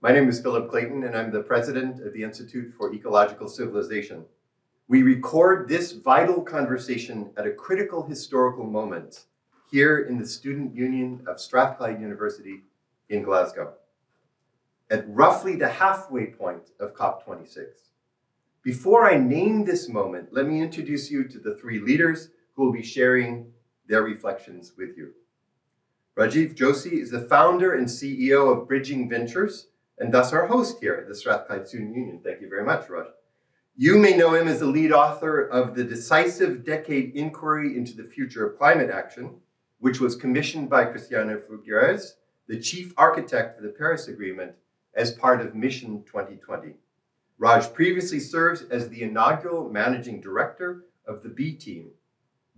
My name is Philip Clayton, and I'm the president of the Institute for Ecological Civilization. We record this vital conversation at a critical historical moment here in the Student Union of Strathclyde University in Glasgow, at roughly the halfway point of COP26. Before I name this moment, let me introduce you to the three leaders who will be sharing their reflections with you. Raj Joshi is the founder and CEO of Bridging Ventures, and thus our host here at the Strathclyde Student Union. Thank you very much, Raj. You may know him as the lead author of the Decisive Decade Inquiry into the Future of Climate Action, which was commissioned by Christiana Figueres, the chief architect for the Paris Agreement, as part of Mission 2020. Raj previously served as the inaugural managing director of the B Team.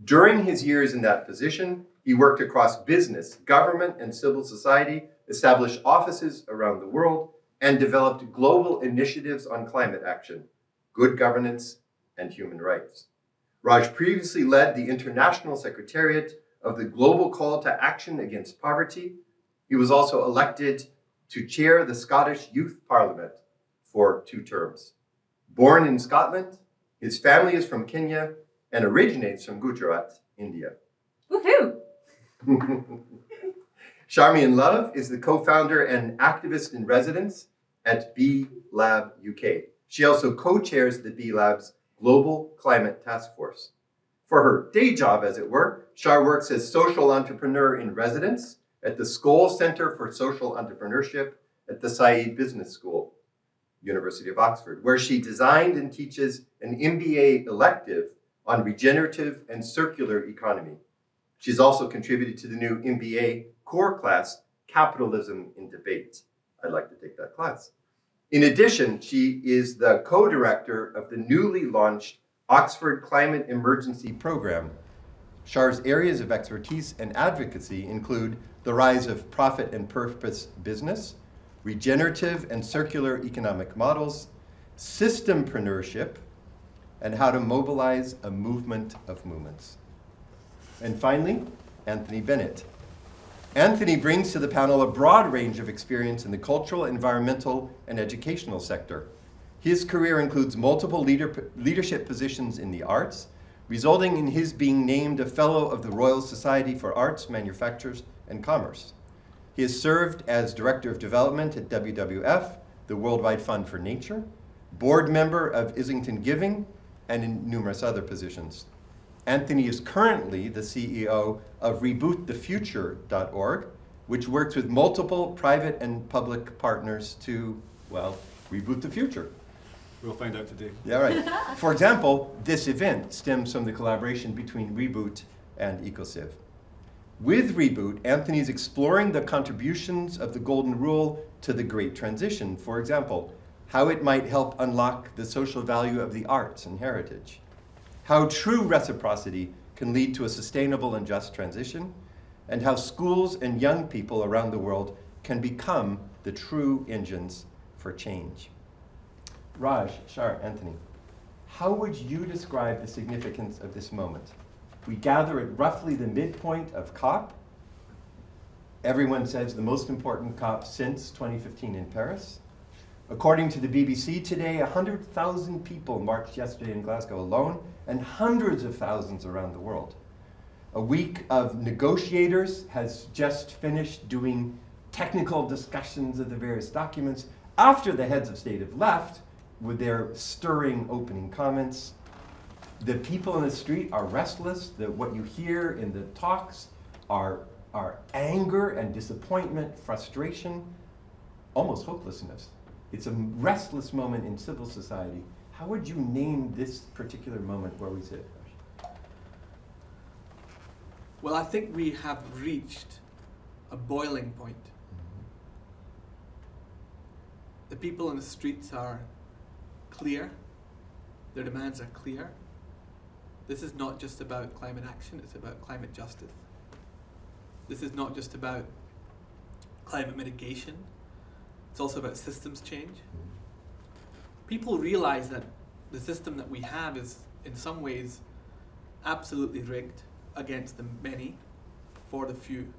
During his years in that position, he worked across business, government, and civil society, established offices around the world, and developed global initiatives on climate action, good governance, and human rights. Raj previously led the International Secretariat of the Global Call to Action Against Poverty. He was also elected to chair the Scottish Youth Parliament for 2 terms. Born in Scotland, his family is from Kenya and originates from Gujarat, India. Woohoo! Charmian Love is the co-founder and activist in residence at B Lab UK. She also co-chairs the B Lab's Global Climate Task Force. For her day job, as it were, Char works as social entrepreneur in residence at the Skoll Center for Social Entrepreneurship at the Saïd Business School, University of Oxford, where she designed and teaches an MBA elective on regenerative and circular economy. She's also contributed to the new MBA core class, Capitalism in Debate. I'd like to take that class. In addition, she is the co-director of the newly launched Oxford Climate Emergency Program. Char's areas of expertise and advocacy include the rise of profit and purpose business, regenerative and circular economic models, systempreneurship, and how to mobilize a movement of movements. And finally, Anthony Bennett. Anthony brings to the panel a broad range of experience in the cultural, environmental, and educational sector. His career includes multiple leadership positions in the arts, resulting in his being named a Fellow of the Royal Society for Arts, Manufactures, and Commerce. He has served as Director of Development at WWF, the Worldwide Fund for Nature, board member of Islington Giving, and in numerous other positions. Anthony is currently the CEO of Reboot the Future.org, which works with multiple private and public partners to, well, reboot the future. We'll find out today. Yeah, right. For example, this event stems from the collaboration between Reboot and EcoCiv. With Reboot, Anthony is exploring the contributions of the Golden Rule to the Great Transition. For example, how it might help unlock the social value of the arts and heritage, how true reciprocity can lead to a sustainable and just transition, and how schools and young people around the world can become the true engines for change. Raj, Char, Anthony, how would you describe the significance of this moment? We gather at roughly the midpoint of COP. Everyone says the most important COP since 2015 in Paris. According to the BBC today, 100,000 people marched yesterday in Glasgow alone, and hundreds of thousands around the world. A week of negotiators has just finished doing technical discussions of the various documents after the heads of state have left with their stirring opening comments. The people in the street are restless. What you hear in the talks are anger and disappointment, frustration, almost hopelessness. It's a restless moment in civil society. How would you name this particular moment where we sit? Well, I think we have reached a boiling point. The people in the streets are clear. Their demands are clear. This is not just about climate action, it's about climate justice. This is not just about climate mitigation, it's also about systems change. People realize that the system that we have is, in some ways, absolutely rigged against the many for the few.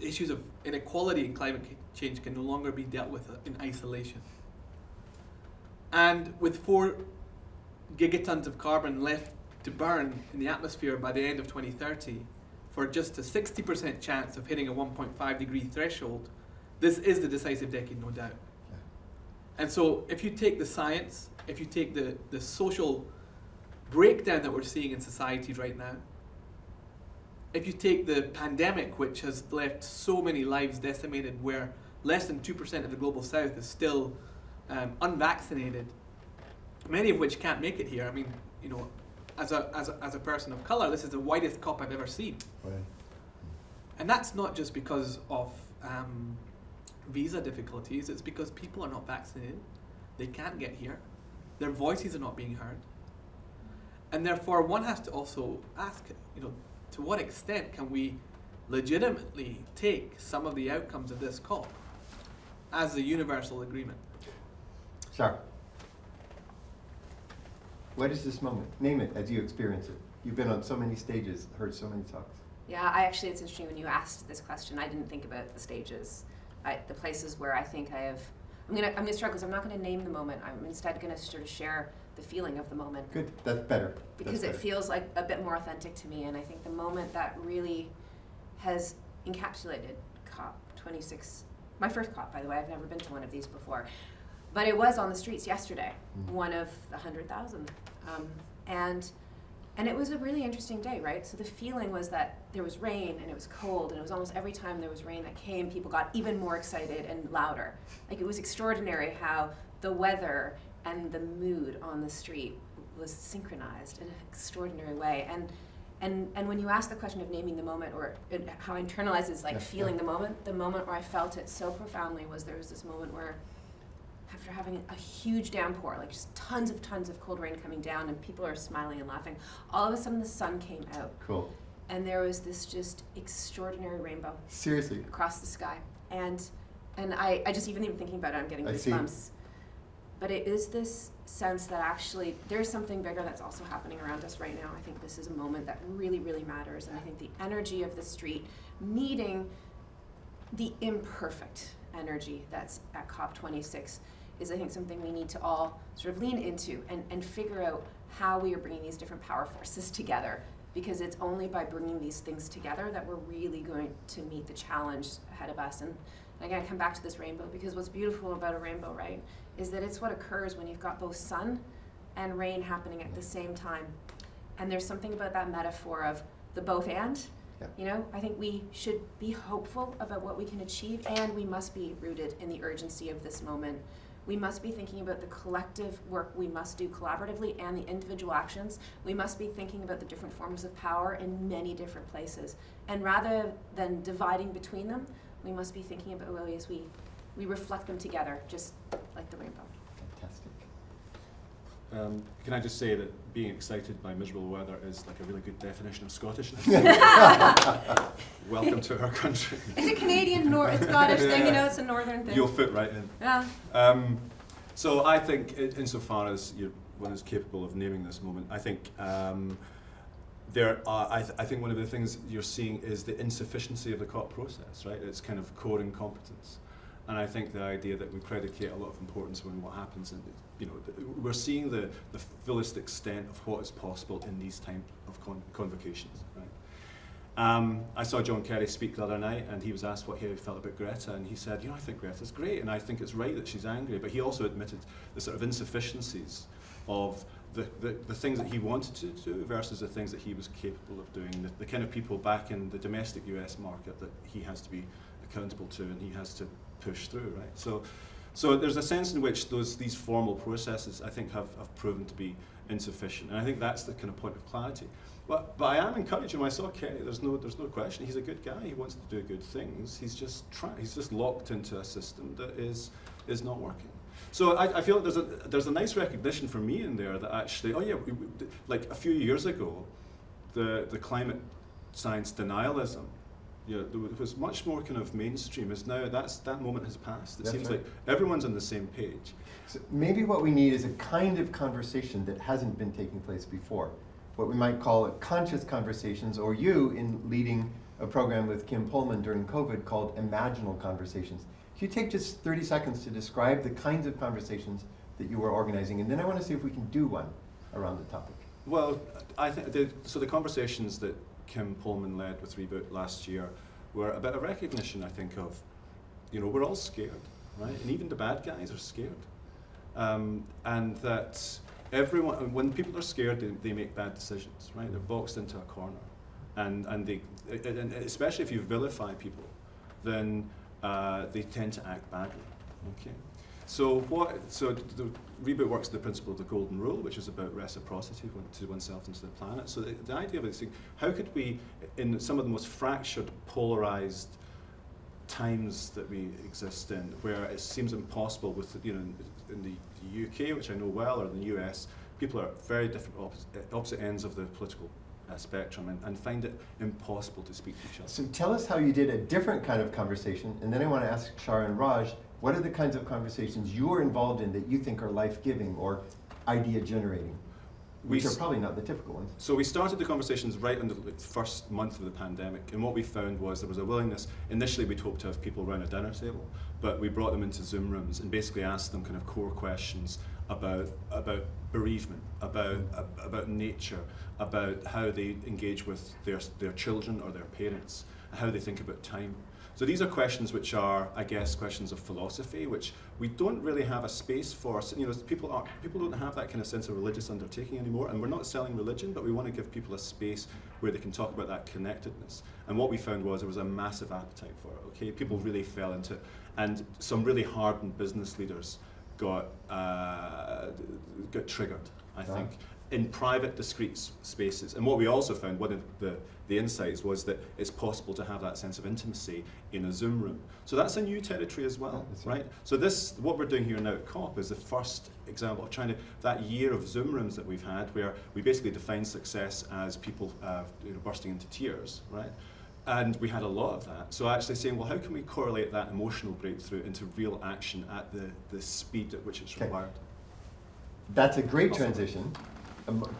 issues of inequality and climate change can no longer be dealt with in isolation. And with 4 gigatons of carbon left to burn in the atmosphere by the end of 2030, for just a 60% chance of hitting a 1.5 degree threshold, this is the decisive decade, no doubt. Yeah. And so if you take the science, if you take the social breakdown that we're seeing in society right now, if you take the pandemic, which has left so many lives decimated, where less than 2% of the global south is still unvaccinated, many of which can't make it here. I mean, you know, as a person of color, this is the whitest COP I've ever seen. Right. And that's not just because of visa difficulties, it's because people are not vaccinated, they can't get here, their voices are not being heard. And therefore one has to also ask, you know, to what extent can we legitimately take some of the outcomes of this COP as a universal agreement? Sure. What is this moment? Name it as you experience it. You've been on so many stages, heard so many talks. Yeah, it's interesting when you asked this question, I didn't think about the stages. The places where I think I'm gonna struggle because I'm not gonna name the moment. I'm instead gonna sort of share the feeling of the moment. Good, that's better. Because it feels like a bit more authentic to me, and I think the moment that really has encapsulated COP26, my first COP, by the way, I've never been to one of these before, but it was on the streets yesterday, one of the 100,000. And it was a really interesting day, right? So the feeling was that there was rain and it was cold, and it was almost every time there was rain that came, people got even more excited and louder. Like, it was extraordinary how the weather and the mood on the street was synchronized in an extraordinary way. And when you ask the question of naming the moment, or how I internalize is like feeling the moment where I felt it so profoundly was there was this moment where, after having a huge downpour, like just tons of cold rain coming down and people are smiling and laughing, all of a sudden the sun came out. Cool. And there was this just extraordinary rainbow. Seriously. Across the sky. And I just even thinking about it, I'm getting goosebumps. But it is this sense that actually there's something bigger that's also happening around us right now. I think this is a moment that really, really matters. And I think the energy of the street meeting the imperfect energy that's at COP26 is, I think, something we need to all sort of lean into and figure out how we are bringing these different power forces together, because it's only by bringing these things together that we're really going to meet the challenge ahead of us. And again, I come back to this rainbow, because what's beautiful about a rainbow, right, is that it's what occurs when you've got both sun and rain happening at the same time. And there's something about that metaphor of the both and. Yeah. You know, I think we should be hopeful about what we can achieve, and we must be rooted in the urgency of this moment. We must be thinking about the collective work we must do collaboratively and the individual actions. We must be thinking about the different forms of power in many different places. And rather than dividing between them, we must be thinking about ways we reflect them together, just like the rainbow. Fantastic. Can I just say that being excited by miserable weather is like a really good definition of Scottishness? Welcome to our country. It's a Canadian, it's Scottish thing, you know, it's a northern thing. You'll fit right in. Yeah. So I think, insofar as one is capable of naming this moment, I think I think one of the things you're seeing is the insufficiency of the COP process, right? It's kind of core incompetence. And I think the idea that we predicate a lot of importance when what happens, and we're seeing the fullest extent of what is possible in these type of convocations, right? I saw John Kerry speak the other night, and he was asked what he felt about Greta, and he said, I think Greta's great, and I think it's right that she's angry, but he also admitted the sort of insufficiencies of the things that he wanted to do versus the things that he was capable of doing, the kind of people back in the domestic US market that he has to be accountable to, and he has to push through, right? So there's a sense in which these formal processes, I think, have proven to be insufficient, and I think that's the kind of point of clarity. But I am encouraged. When I saw Kerry, there's no question. He's a good guy. He wants to do good things. He's just locked into a system that is not working. So I feel there's a nice recognition for me in there that actually, like a few years ago, the climate science denialism, it was much more kind of mainstream. Is now that moment has passed. It seems like everyone's on the same page. So maybe what we need is a kind of conversation that hasn't been taking place before. What we might call conscious conversations, or you in leading a program with Kim Pullman during COVID called Imaginal Conversations. Can you take just 30 seconds to describe the kinds of conversations that you were organizing? And then I want to see if we can do one around the topic. Well, I think the conversations that Kim Pullman led with Reboot last year were a bit of recognition, I think, of, we're all scared, right? And even the bad guys are scared. And that everyone, when people are scared, they make bad decisions, right? They're boxed into a corner. And especially if you vilify people, then they tend to act badly, okay? So the Reboot works the principle of the golden rule, which is about reciprocity to oneself and to the planet. So the idea of it is, how could we, in some of the most fractured, polarized times that we exist in, where it seems impossible with, in the UK, which I know well, or in the US, people are very different, opposite ends of the political spectrum, and find it impossible to speak to each other. So tell us how you did a different kind of conversation, and then I want to ask Shar and Raj, what are the kinds of conversations you're involved in that you think are life-giving or idea-generating, which are probably not the typical ones? So we started the conversations right under the first month of the pandemic, and what we found was there was a willingness. Initially, we'd hoped to have people around a dinner table, but we brought them into Zoom rooms and basically asked them kind of core questions about bereavement, about nature, about how they engage with their children or their parents, how they think about time. So these are questions which are, I guess, questions of philosophy, which we don't really have a space for. So, people don't have that kind of sense of religious undertaking anymore, and we're not selling religion, but we want to give people a space where they can talk about that connectedness. And what we found was there was a massive appetite for it. Okay, people really fell into it, and some really hardened business leaders got triggered, I think, in private, discrete spaces. And what we also found, one of the insights was that it's possible to have that sense of intimacy in a Zoom room. So that's a new territory as well, right? So what we're doing here now at COP is the first example of trying to, that year of Zoom rooms that we've had, where we basically define success as people bursting into tears, right? And we had a lot of that. So actually saying, well, how can we correlate that emotional breakthrough into real action at the speed at which it's required? That's a great transition.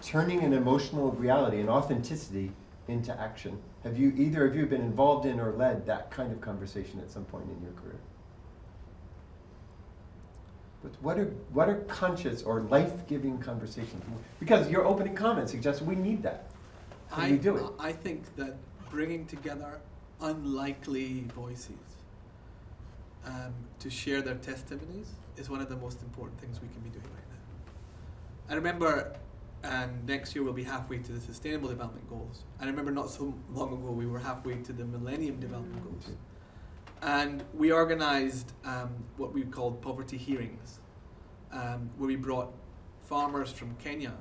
Turning an emotional reality and authenticity into action. Have either of you been involved in or led that kind of conversation at some point in your career? But what are conscious or life-giving conversations? Because your opening comment suggests we need that. How do you do it? I think that bringing together unlikely voices to share their testimonies is one of the most important things we can be doing right now. I remember, and next year we'll be halfway to the Sustainable Development Goals. I remember not so long ago we were halfway to the Millennium Development Goals. And we organized what we called poverty hearings, where we brought farmers from Kenya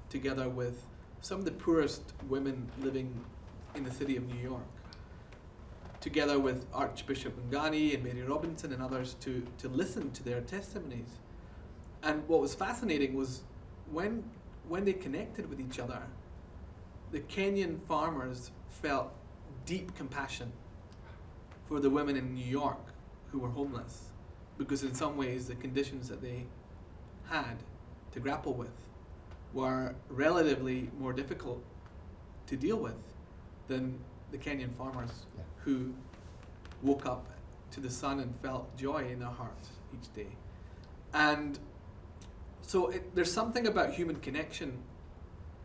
together with some of the poorest women living in the city of New York, together with Archbishop Ngani and Mary Robinson and others to listen to their testimonies. And what was fascinating was when they connected with each other, the Kenyan farmers felt deep compassion for the women in New York who were homeless, because in some ways the conditions that they had to grapple with were relatively more difficult to deal with than the Kenyan farmers who woke up to the sun and felt joy in their hearts each day. And so there's something about human connection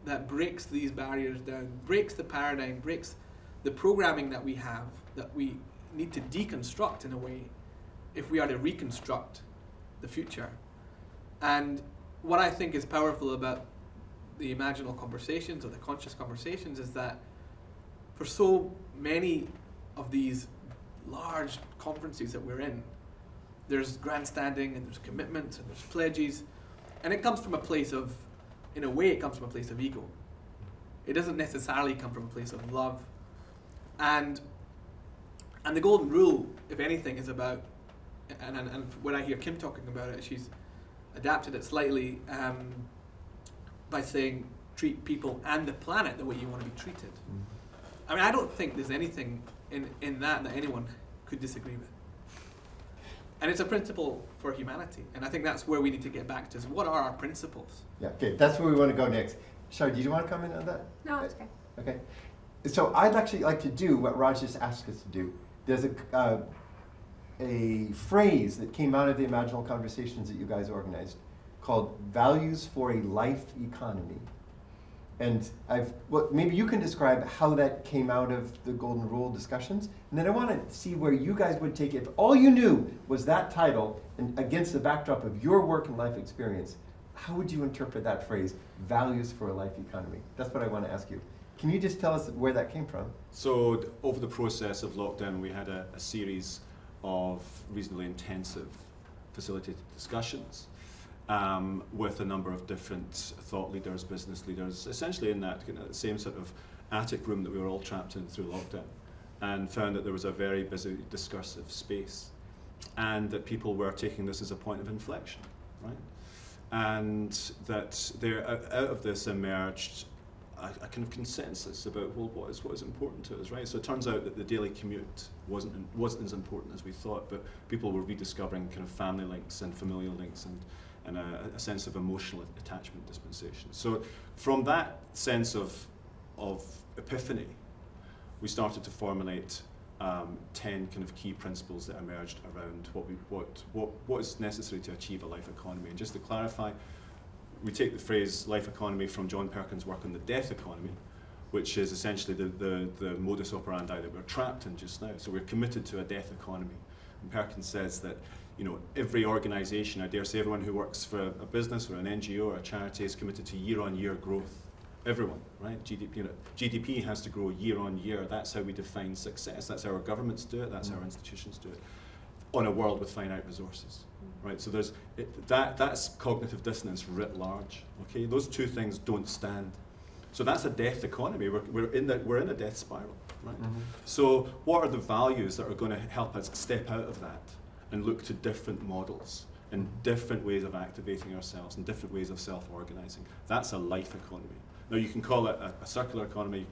that breaks these barriers down, breaks the paradigm, breaks the programming that we have, that we need to deconstruct in a way if we are to reconstruct the future. And what I think is powerful about the imaginal conversations or the conscious conversations is that for so many of these large conferences that we're in, there's grandstanding and there's commitments and there's pledges, and it comes from a place of, in a way, it comes from a place of ego. It doesn't necessarily come from a place of love. And the golden rule, if anything, is about, and when I hear Kim talking about it, she's adapted it slightly by saying treat people and the planet the way you want to be treated. I mean, I don't think there's anything in that anyone could disagree with. And it's a principle for humanity. And I think that's where we need to get back to, is what are our principles? Yeah, okay, that's where we want to go next. Shar, did you want to comment on that? No, it's okay. Okay. So I'd actually like to do what Raj just asked us to do. There's a phrase that came out of the Imaginal Conversations that you guys organized called Values for a Life Economy. And maybe you can describe how that came out of the Golden Rule discussions, and then I want to see where you guys would take it. If all you knew was that title, and against the backdrop of your work and life experience, how would you interpret that phrase, Values for a Life Economy? That's what I want to ask you. Can you just tell us where that came from? So over the process of lockdown, we had a series of reasonably intensive facilitated discussions with a number of different thought leaders, business leaders, essentially in that same sort of attic room that we were all trapped in through lockdown, and found that there was a very busy discursive space, and that people were taking this as a point of inflection, right? And that out of this emerged a kind of consensus about, well, what is important to us, right? So it turns out that the daily commute wasn't as important as we thought, but people were rediscovering kind of family links and familial links and a sense of emotional attachment dispensation. So from that sense of epiphany, we started to formulate 10 kind of key principles that emerged around what is necessary to achieve a life economy. And just to clarify, we take the phrase life economy from John Perkins' work on the death economy, which is essentially the modus operandi that we're trapped in just now. So we're committed to a death economy. And Perkins says that every organization, I dare say everyone who works for a business or an NGO or a charity is committed to year-on-year growth. Everyone, right? GDP has to grow year on year. That's how we define success. That's how our governments do it. That's how our institutions do it. On a world with finite resources, right? So that's cognitive dissonance writ large. Okay, those two things don't stand. So that's a death economy. We're in a death spiral, right? Mm-hmm. So what are the values that are going to help us step out of that and look to different models and different ways of activating ourselves and different ways of self-organizing? That's a life economy. Now you can call it a circular economy.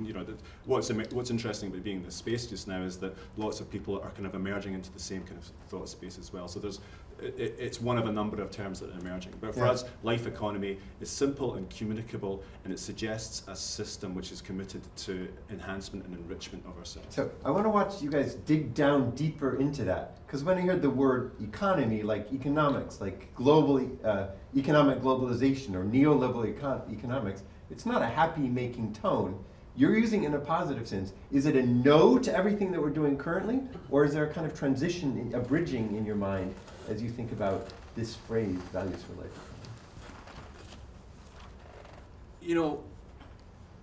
What's interesting about being in this space just now is that lots of people are kind of emerging into the same kind of thought space as well. So it's one of a number of terms that are emerging. But for us, life economy is simple and communicable, and it suggests a system which is committed to enhancement and enrichment of ourselves. So I want to watch you guys dig down deeper into that, because when I hear the word economy, like economics, like economic globalization or neoliberal economics, it's not a happy-making tone. You're using it in a positive sense. Is it a no to everything that we're doing currently, or is there a kind of transition, a bridging in your mind as you think about this phrase, values for life?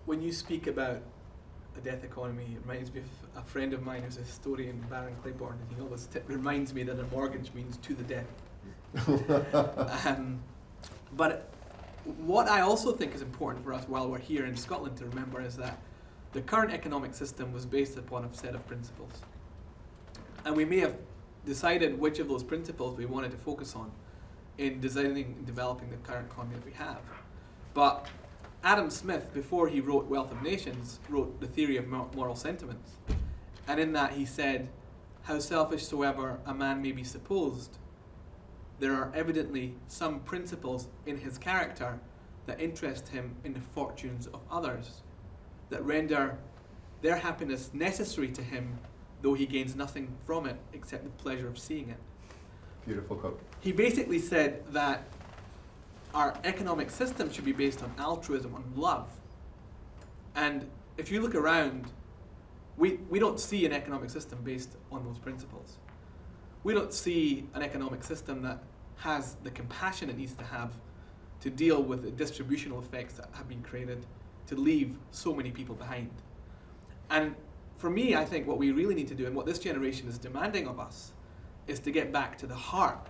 When you speak about a death economy, it reminds me of a friend of mine who's a historian, Baron Claiborne, and he always reminds me that a mortgage means to the death. But what I also think is important for us while we're here in Scotland to remember is that the current economic system was based upon a set of principles. And we may have decided which of those principles we wanted to focus on in designing and developing the current economy that we have. But Adam Smith, before he wrote Wealth of Nations, wrote the theory of moral sentiments. And in that he said, how selfish soever a man may be supposed, there are evidently some principles in his character that interest him in the fortunes of others, that render their happiness necessary to him, though he gains nothing from it except the pleasure of seeing it. Beautiful quote. He basically said that our economic system should be based on altruism, on love. And if you look around, we don't see an economic system based on those principles. We don't see an economic system that has the compassion it needs to have to deal with the distributional effects that have been created to leave so many people behind. And for me, I think what we really need to do, and what this generation is demanding of us, is to get back to the heart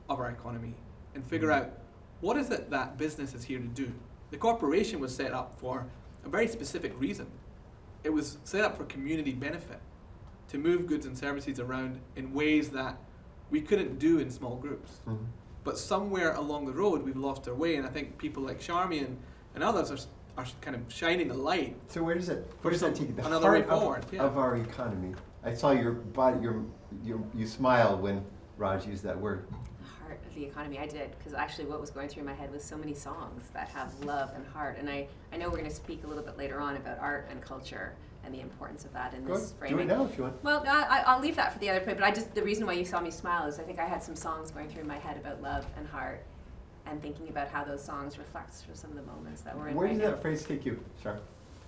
of our economy and figure out what is it that business is here to do. The corporation was set up for a very specific reason. It was set up for community benefit, to move goods and services around in ways that we couldn't do in small groups. Mm-hmm. But somewhere along the road, we've lost our way, and I think people like Charmian and others are kind of shining a light. So where does that take you? The another way heart forward of our economy. I saw your body, you smiled when Raj used that word. The heart of the economy, I did, because actually what was going through my head was so many songs that have love and heart. And I know we're going to speak a little bit later on about art and culture and the importance of that in Good. this Do framing. it now if you want. Well, I'll leave that for the other point, but the reason why you saw me smile is I think I had some songs going through my head about love and heart, and thinking about how those songs reflect some of the moments that we're in Where right did now. that phrase take you, Char?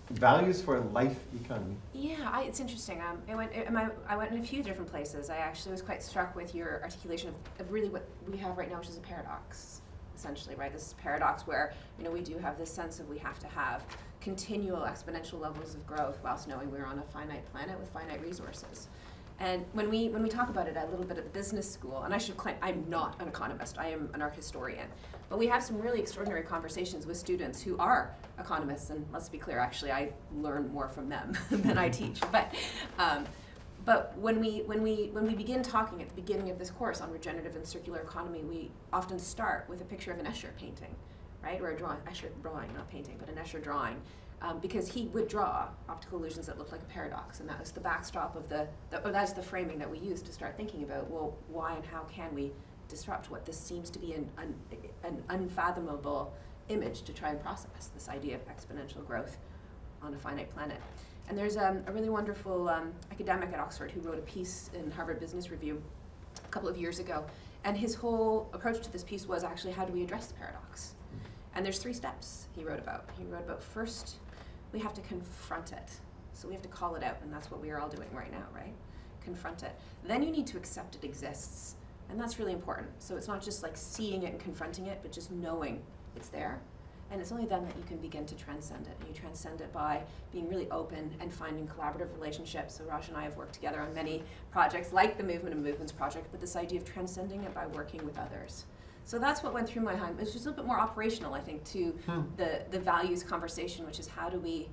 Values for life economy. Yeah, it's interesting. I went in a few different places. I actually was quite struck with your articulation of really what we have right now, which is a paradox, essentially, right? This paradox where, we do have this sense of we have to have continual exponential levels of growth whilst knowing we're on a finite planet with finite resources. And when we talk about it a little bit at the business school, and I should claim I'm not an economist, I am an art historian, but we have some really extraordinary conversations with students who are economists, and let's be clear, actually I learn more from them than I teach. But when we begin talking at the beginning of this course on regenerative and circular economy, we often start with a picture of an Escher painting, right? Or a drawing, Escher drawing, not painting, but an Escher drawing. Because he would draw optical illusions that looked like a paradox, and that was the backstop of that's the framing that we used to start thinking about, well, why and how can we disrupt what this seems to be an unfathomable image to try and process, this idea of exponential growth on a finite planet. And there's a really wonderful academic at Oxford who wrote a piece in Harvard Business Review a couple of years ago, and his whole approach to this piece was actually, how do we address the paradox? And there's 3 steps he wrote about. He wrote about, first, we have to confront it. So we have to call it out, and that's what we are all doing right now, right? Confront it. Then you need to accept it exists, and that's really important. So it's not just like seeing it and confronting it, but just knowing it's there. And it's only then that you can begin to transcend it. And you transcend it by being really open and finding collaborative relationships. So Raj and I have worked together on many projects, like the Movement of Movements project, but this idea of transcending it by working with others. So that's what went through my mind. It was just a little bit more operational, I think, to the values conversation, which is how do we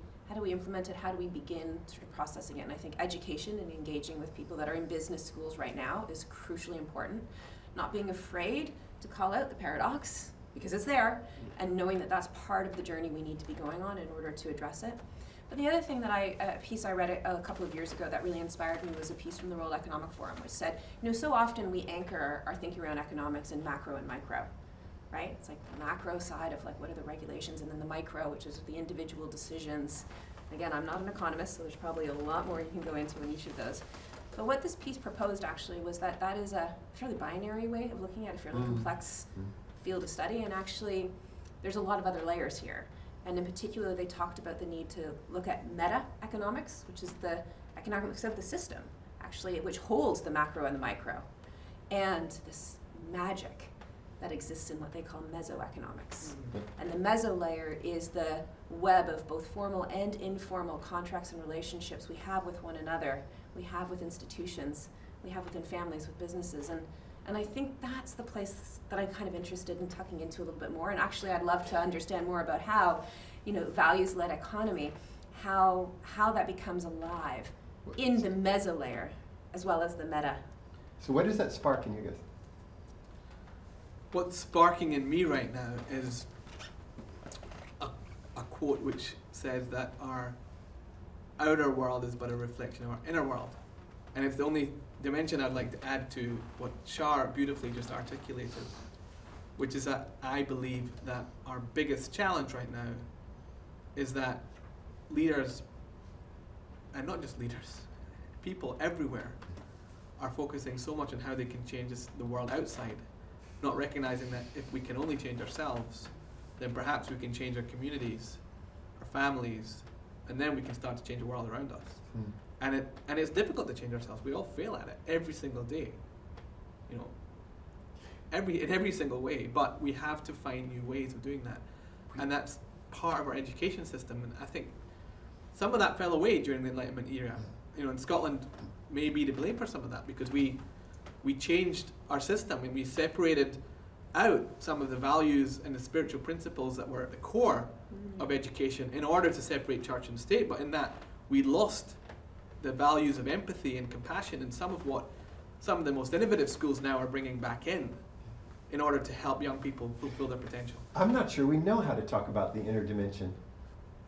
implement it? How do we begin sort of processing it? And I think education and engaging with people that are in business schools right now is crucially important. Not being afraid to call out the paradox, because it's there, and knowing that that's part of the journey we need to be going on in order to address it. But the other thing that a piece I read a couple of years ago that really inspired me was a piece from the World Economic Forum, which said, so often we anchor our thinking around economics in macro and micro, right? It's like the macro side of like what are the regulations, and then the micro, which is the individual decisions. Again, I'm not an economist, so there's probably a lot more you can go into in each of those. But what this piece proposed actually was that is a fairly binary way of looking at a fairly complex field of study, and actually there's a lot of other layers here. And in particular, they talked about the need to look at meta-economics, which is the economics of the system, actually, which holds the macro and the micro, and this magic that exists in what they call mesoeconomics. And the meso layer is the web of both formal and informal contracts and relationships we have with one another, we have with institutions, we have within families, with businesses. And I think that's the place that I'm kind of interested in tucking into a little bit more. And actually, I'd love to understand more about how, values-led economy, how that becomes alive in the meso layer as well as the meta. So what does that spark in you guys? What's sparking in me right now is a quote which says that our outer world is but a reflection of our inner world. And if the only dimension I'd like to add to what Char beautifully just articulated, which is that I believe that our biggest challenge right now is that leaders, and not just leaders, people everywhere are focusing so much on how they can change the world outside, not recognizing that if we can only change ourselves, then perhaps we can change our communities, our families, and then we can start to change the world around us. And it's difficult to change ourselves. We all fail at it every single day, in every single way. But we have to find new ways of doing that, and that's part of our education system. And I think some of that fell away during the Enlightenment era. In Scotland, may be to blame for some of that, because we changed our system and we separated out some of the values and the spiritual principles that were at the core of education in order to separate church and state. But in that, we lost the values of empathy and compassion, and some of the most innovative schools now are bringing back in order to help young people fulfill their potential. I'm not sure we know how to talk about the inner dimension.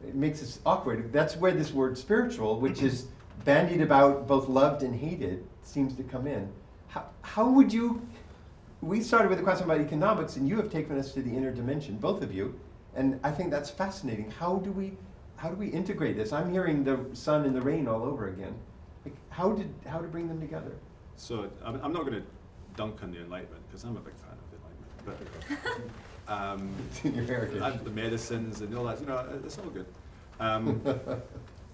It makes us awkward. That's where this word spiritual, which is bandied about, both loved and hated, seems to come in. How would you, we started with a question about economics, and you have taken us to the inner dimension, both of you, and I think that's fascinating. How how do we integrate this? I'm hearing the sun and the rain all over again. Like, how to bring them together? So I'm not going to dunk on the Enlightenment, because I'm a big fan of the Enlightenment. But It's in your heritage. and the medicines and all that, it's all good.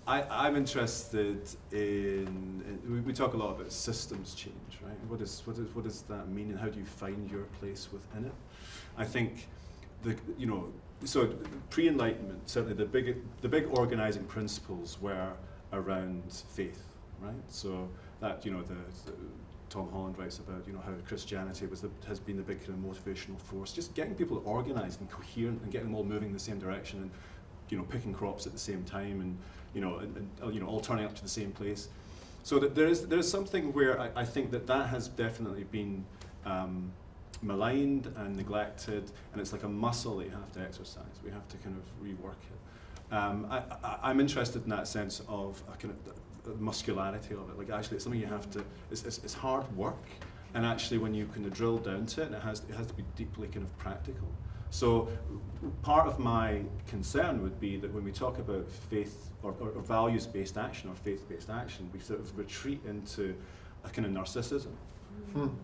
I'm interested in we talk a lot about systems change, right? What does that mean, and how do you find your place within it? I think so pre-Enlightenment, certainly the big organizing principles were around faith, right? So that the Tom Holland writes about how Christianity has been the big kind of motivational force, just getting people organized and coherent and getting them all moving in the same direction, and picking crops at the same time, and all turning up to the same place. So that there's something where I think that has definitely been maligned and neglected, and it's like a muscle that you have to exercise. We have to kind of rework it. I'm interested in that sense of a kind of the muscularity of it. Like, actually, it's something you have to. It's hard work, and actually, when you kind of drill down to it, it has to be deeply kind of practical. So part of my concern would be that when we talk about faith or values-based action or faith-based action, we sort of retreat into a kind of narcissism,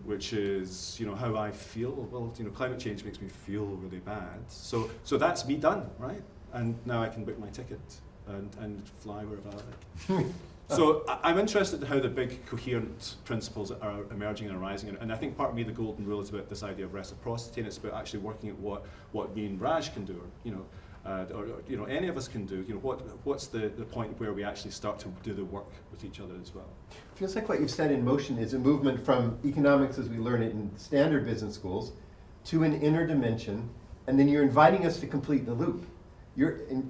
which is how I feel. Well, climate change makes me feel really bad. So that's me done, right? And now I can book my ticket and fly wherever I like. So I'm interested in how the big coherent principles are emerging and arising, and I think part of me, the golden rule, is about this idea of reciprocity, and it's about actually working at what me and Raj can do, or any of us can do. What's the point where we actually start to do the work with each other as well? Feels like what you've set in motion is a movement from economics as we learn it in standard business schools to an inner dimension, and then you're inviting us to complete the loop.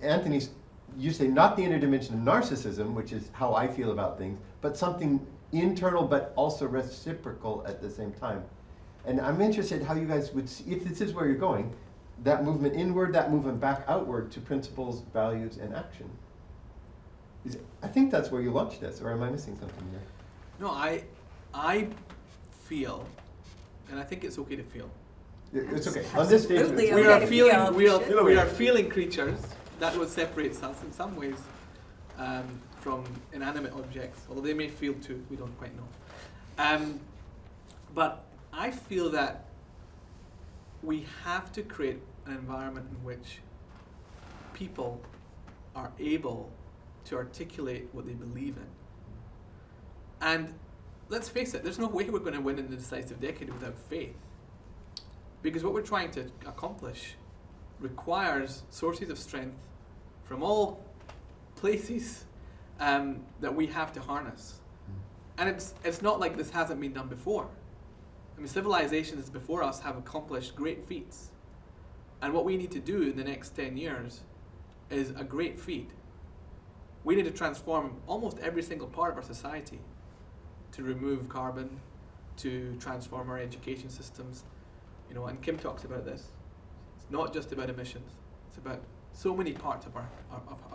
Anthony's. You say not the inner dimension of narcissism, which is how I feel about things, but something internal but also reciprocal at the same time. And I'm interested how you guys would see, if this is where you're going, that movement inward, that movement back outward to principles, values, and action. I think that's where you launched this, or am I missing something there? No, I feel, and I think it's okay to feel. It's okay. On this stage, Absolutely We okay. we are feeling creatures. That what separates us in some ways from inanimate objects, although they may feel too, we don't quite know. But I feel that we have to create an environment in which people are able to articulate what they believe in. And let's face it, there's no way we're going to win in the decisive decade without faith. Because what we're trying to accomplish requires sources of strength from all places that we have to harness. And it's not like this hasn't been done before. I mean, civilizations before us have accomplished great feats. And what we need to do in the next 10 years is a great feat. We need to transform almost every single part of our society to remove carbon, to transform our education systems. And Kim talks about this. It's not just about emissions. It's about so many parts of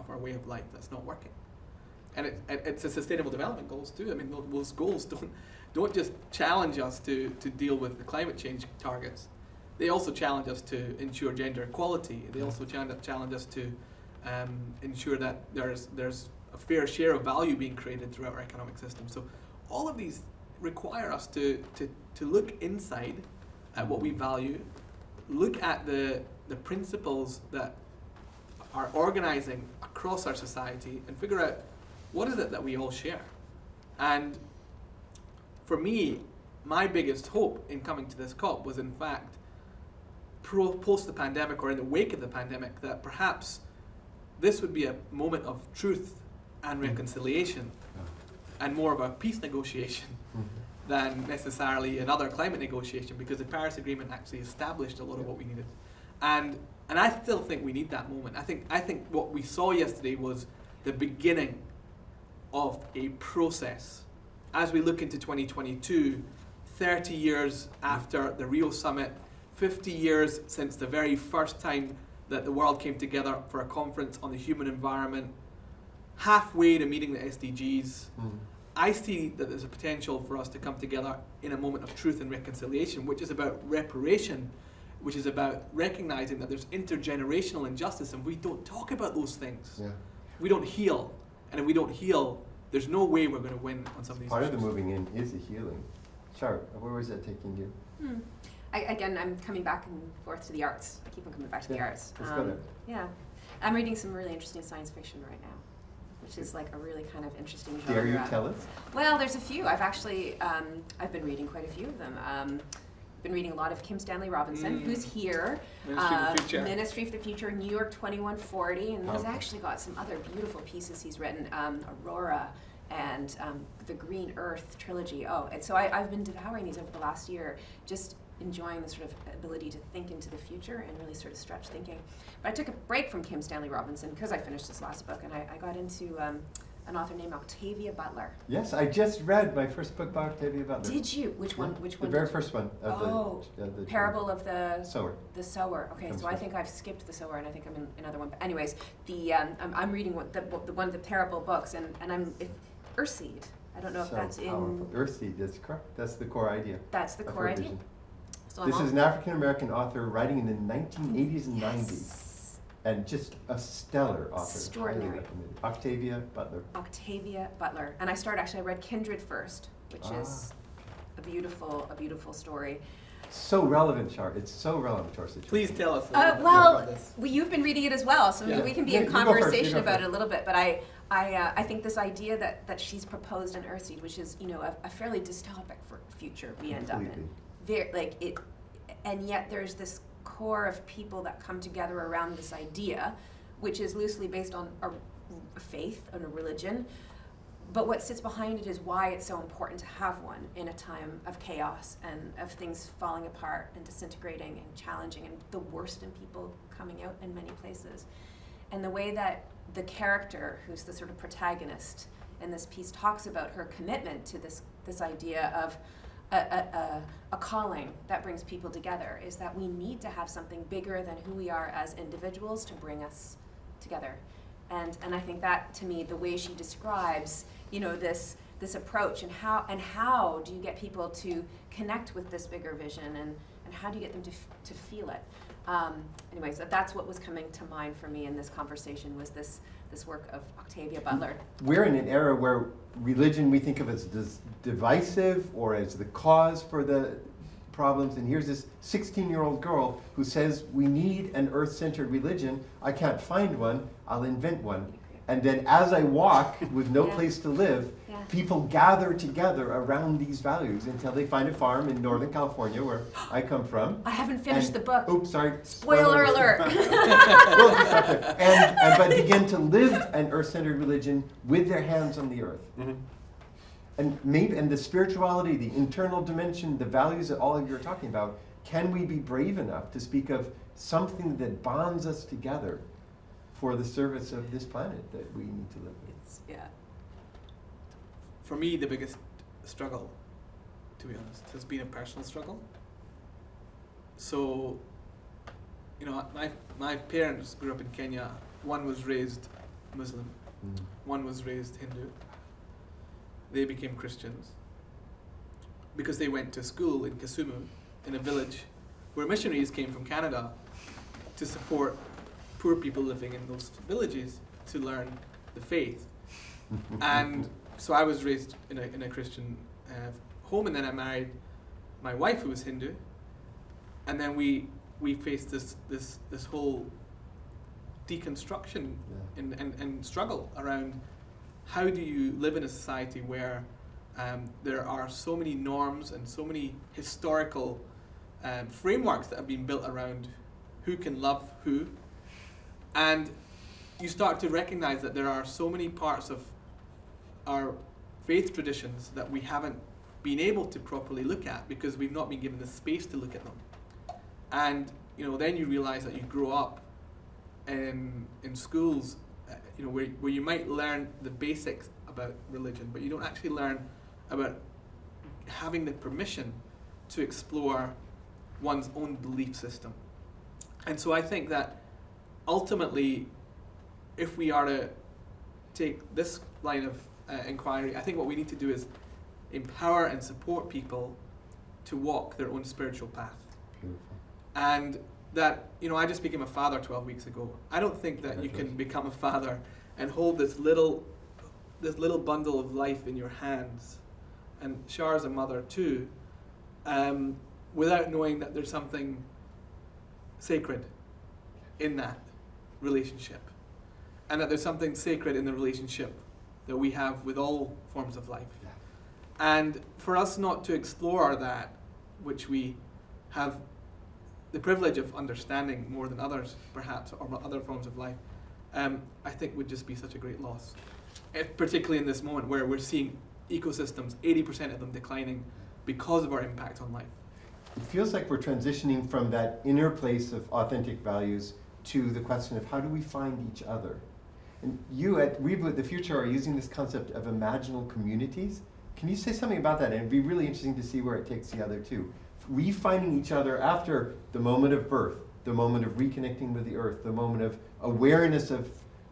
our way of life that's not working. And it's a sustainable development goals too. I mean, those goals don't just challenge us to deal with the climate change targets. They also challenge us to ensure gender equality. They also challenge us to ensure that there's a fair share of value being created throughout our economic system. So all of these require us to look inside at what we value, look at the principles that are organizing across our society, and figure out what is it that we all share. And for me, my biggest hope in coming to this COP was in fact post the pandemic, or in the wake of the pandemic, that perhaps this would be a moment of truth and reconciliation and more of a peace negotiation than necessarily another climate negotiation, because the Paris Agreement actually established a lot of what we needed. And I still think we need that moment. I think what we saw yesterday was the beginning of a process. As we look into 2022, 30 years after the Rio summit, 50 years since the very first time that the world came together for a conference on the human environment, halfway to meeting the SDGs, I see that there's a potential for us to come together in a moment of truth and reconciliation, which is about reparation, which is about recognizing that there's intergenerational injustice, and we don't talk about those things. Yeah. we don't heal. And if we don't heal, there's no way we're going to win on some of these Part of issues. the moving in is the healing. Sharp, where was that taking you? Again, I'm coming back and forth to the arts. I keep on coming back to the arts. Let's go there. Yeah. I'm reading some really interesting science fiction right now, which is like a really kind of interesting genre. Dare you tell us? Well, there's a few. I've actually, I've been reading quite a few of them. Been reading a lot of Kim Stanley Robinson, who's here. Ministry of the Future. Ministry of the Future, New York 2140, and he's Okay. actually got some other beautiful pieces he's written, Aurora and the Green Earth trilogy. Oh, and so I've been devouring these over the last year, just enjoying the sort of ability to think into the future and really sort of stretch thinking. But I took a break from Kim Stanley Robinson because I finished this last book, and I got into an author named Octavia Butler. Yes, I just read my first book by Octavia Butler. Did you? Which one? Which The one? very did- first one of the Parable of the Sower. The Sower. Okay, Comes so I first. think I've skipped The Sower, and I think I'm in another one. But anyways, I'm reading one of the Parable books, and I'm Earthseed. I don't know if So that's in. powerful. Earthseed, that's correct. That's the core idea. That's the of core her idea. vision. So This I'm is an African American author writing in the 1980s and 90s, Yes. and just a stellar author. Highly Extraordinary. recommended. Octavia Butler. Octavia Butler, and I read Kindred first, which is a beautiful story. So relevant, Char. It's so relevant to our situation. Please tell us a little bit Well, about this. you've been reading it as well, so Yeah. we can be Yeah, in you go first, you conversation go about first. it a little bit. But I think this idea that she's proposed in Earthseed, which is a fairly dystopic future we end up in, Completely. and yet there's this core of people that come together around this idea, which is loosely based on a faith and a religion. But what sits behind it is why it's so important to have one in a time of chaos and of things falling apart and disintegrating and challenging and the worst in people coming out in many places. And the way that the character, who's the sort of protagonist in this piece, talks about her commitment to this idea of a calling that brings people together is that we need to have something bigger than who we are as individuals to bring us together. And I think that, to me, the way she describes, this approach and how do you get people to connect with this bigger vision and how do you get them to feel it? Anyways, that's what was coming to mind for me in this conversation was this work of Octavia Butler. We're in an era where religion we think of as divisive or as the cause for the problems, and here's this 16-year-old girl who says we need an earth-centered religion. I can't find one, I'll invent one. And then as I walk with no Yeah. place to live, Yeah. people gather together around these values until they find a farm in Northern California, where I come from. I haven't finished And- the book. Oops, sorry. Spoiler alert. We'll just stop there. But begin to live an earth-centered religion with their hands on the earth. And the spirituality, the internal dimension, the values that all of you are talking about, can we be brave enough to speak of something that bonds us together for the service of this planet that we need to live in? Yeah. For me, the biggest struggle, to be honest, has been a personal struggle. So, my parents grew up in Kenya. One was raised Muslim, one was raised Hindu. They became Christians because they went to school in Kisumu, in a village where missionaries came from Canada to support poor people living in those villages to learn the faith. And so I was raised in a Christian home, and then I married my wife, who was Hindu, and then we faced this whole deconstruction and struggle around how do you live in a society where there are so many norms and so many historical frameworks that have been built around who can love who, and you start to recognize that there are so many parts of our faith traditions that we haven't been able to properly look at because we've not been given the space to look at them. And then you realize that you grow up in schools where you might learn the basics about religion, but you don't actually learn about having the permission to explore one's own belief system. And so I think that ultimately, if we are to take this line of inquiry, I think what we need to do is empower and support people to walk their own spiritual path. Beautiful. And that, I just became a father 12 weeks ago. I don't think that you can become a father and hold this little bundle of life in your hands, and Char's a mother too, without knowing that there's something sacred in that relationship, and that there's something sacred in the relationship that we have with all forms of life. Yeah. And for us not to explore that, which we have the privilege of understanding more than others, perhaps, or other forms of life, I think would just be such a great loss. Particularly in this moment where we're seeing ecosystems, 80% of them declining because of our impact on life. It feels like we're transitioning from that inner place of authentic values to the question of how do we find each other? And you at Reboot the Future are using this concept of imaginal communities. Can you say something about that? And it'd be really interesting to see where it takes the other two. We finding each other after the moment of birth, the moment of reconnecting with the earth, the moment of awareness of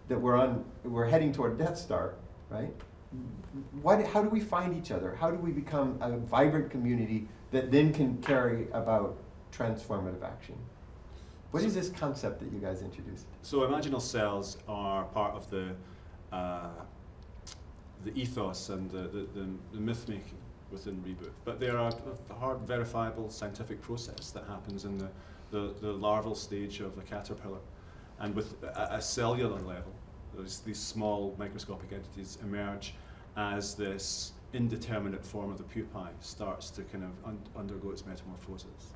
that we're heading toward Death Star, right? How do we find each other? How do we become a vibrant community that then can carry about transformative action? What is this concept that you guys introduced? So imaginal cells are part of the ethos and the myth making within Reboot, but they are a hard, verifiable scientific process that happens in the larval stage of the caterpillar, and with a cellular level, these small microscopic entities emerge as this indeterminate form of the pupae starts to kind of undergo its metamorphosis,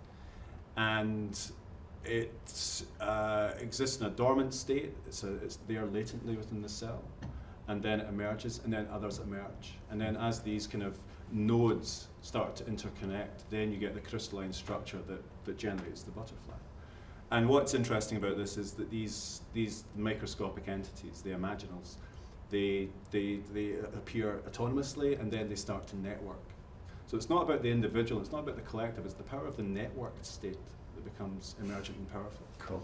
and it exists in a dormant state. It's there latently within the cell, and then it emerges, and then others emerge, and then as these kind of nodes start to interconnect, then you get the crystalline structure that generates the butterfly. And what's interesting about this is that these microscopic entities, the imaginals, they appear autonomously, and then they start to network. So it's not about the individual, it's not about the collective, it's the power of the networked state that becomes emergent and powerful. Cool.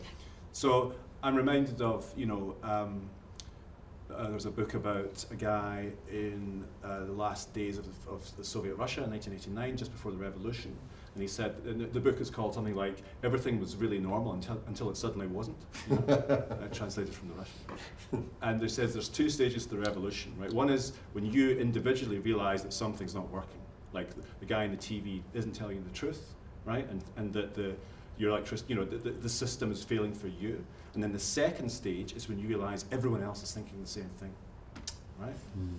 So I'm reminded of, there's a book about a guy in the last days of the Soviet Russia in 1989, just before the revolution. And he said, and the book is called something like, "Everything was really normal until it suddenly wasn't," translated from the Russian. And he says there's two stages to the revolution, right? One is when you individually realize that something's not working, like the guy in the TV isn't telling you the truth, right? And that your electricity, the system is failing for you. And then the second stage is when you realize everyone else is thinking the same thing, right? Mm.